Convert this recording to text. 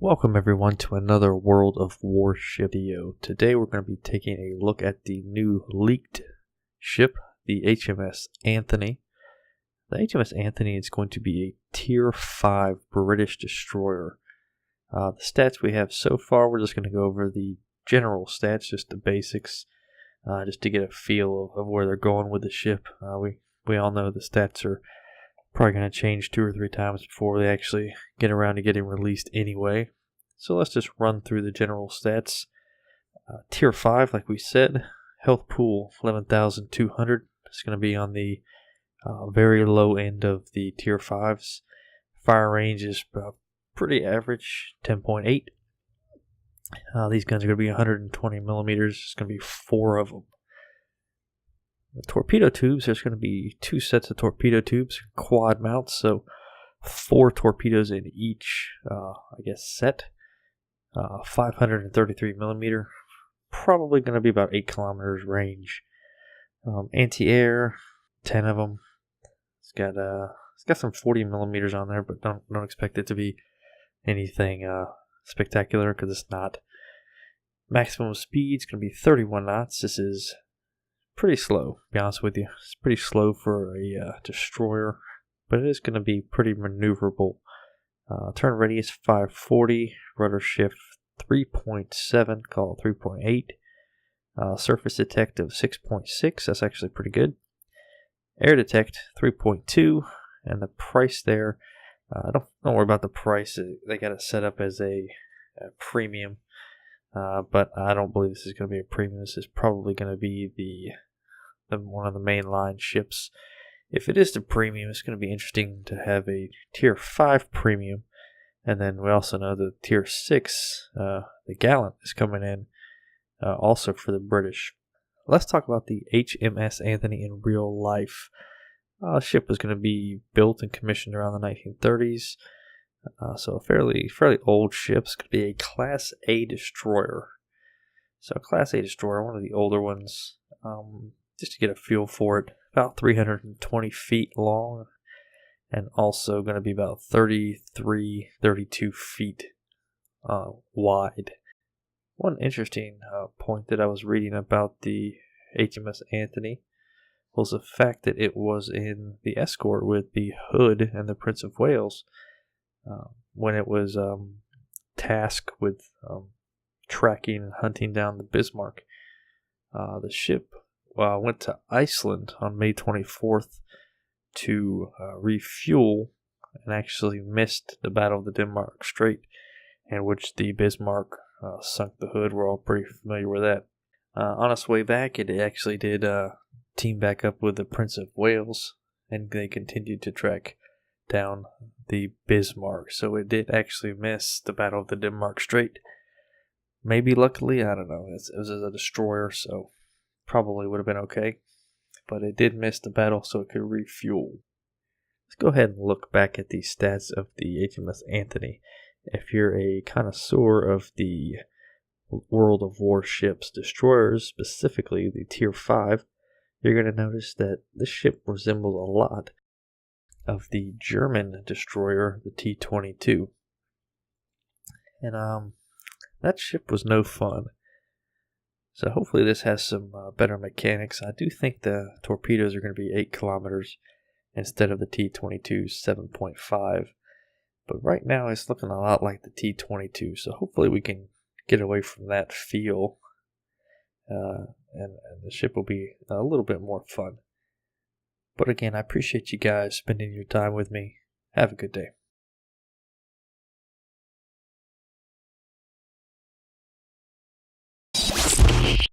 Welcome everyone to another World of Warship video. Today we're going to be taking a look at the new leaked ship, the HMS Anthony. The HMS Anthony is going to be a Tier 5 British destroyer. The stats we have so far, we're just going to go over the general stats, just the basics, just to get a feel of where they're going with the ship. We all know the stats are probably going to change 2 or 3 times before they actually get around to getting released anyway. So let's just run through the general stats. Tier 5, like we said, health pool 11,200. It's going to be on the very low end of the Tier 5s. Fire range is pretty average, 10.8. These guns are going to be 120 millimeters. It's going to be 4 of them. The torpedo tubes, there's going to be 2 sets of torpedo tubes, quad mounts, so 4 torpedoes in each, set. 533 millimeter, probably going to be about 8 kilometers range. Anti-air, 10 of them. It's got some 40 millimeters on there, but don't expect it to be anything spectacular because it's not. Maximum speed is going to be 31 knots. This is pretty slow, to be honest with you. It's pretty slow for a destroyer, but it is going to be pretty maneuverable. Turn radius 540, rudder shift 3.7, call 3.8. Surface detect of 6.6, that's actually pretty good. Air detect 3.2, and the price there, don't worry about the price. They got it set up as a premium, but I don't believe this is going to be a premium. This is probably going to be the one of the mainline ships. If it is the premium, it's going to be interesting to have a Tier 5 premium. And then we also know the Tier 6, the Gallant, is coming in also for the British. Let's talk about the HMS Anthony in real life. The ship was going to be built and commissioned around the 1930s. So a fairly old ship. It's going to be a Class A destroyer. So a Class A destroyer, one of the older ones. Just to get a feel for it, about 320 feet long, and also going to be about 32 feet wide. One interesting point that I was reading about the HMS Anthony was the fact that it was in the escort with the Hood and the Prince of Wales when it was tasked with tracking and hunting down the Bismarck. The ship went to Iceland on May 24th to refuel and actually missed the Battle of the Denmark Strait, in which the Bismarck sunk the Hood. We're all pretty familiar with that. On its way back, it actually did team back up with the Prince of Wales, and they continued to track down the Bismarck. So it did actually miss the Battle of the Denmark Strait. Maybe luckily, I don't know. It was a destroyer, so probably would have been okay, but it did miss the battle, so it could refuel. Let's go ahead and look back at the stats of the HMS Anthony. If you're a connoisseur of the World of Warships destroyers, specifically the Tier 5, you're going to notice that this ship resembles a lot of the German destroyer, the T-22. And that ship was no fun. So hopefully this has some better mechanics. I do think the torpedoes are going to be 8 kilometers instead of the T-22's 7.5. But right now it's looking a lot like the T-22. So hopefully we can get away from that feel. And the ship will be a little bit more fun. But again, I appreciate you guys spending your time with me. Have a good day.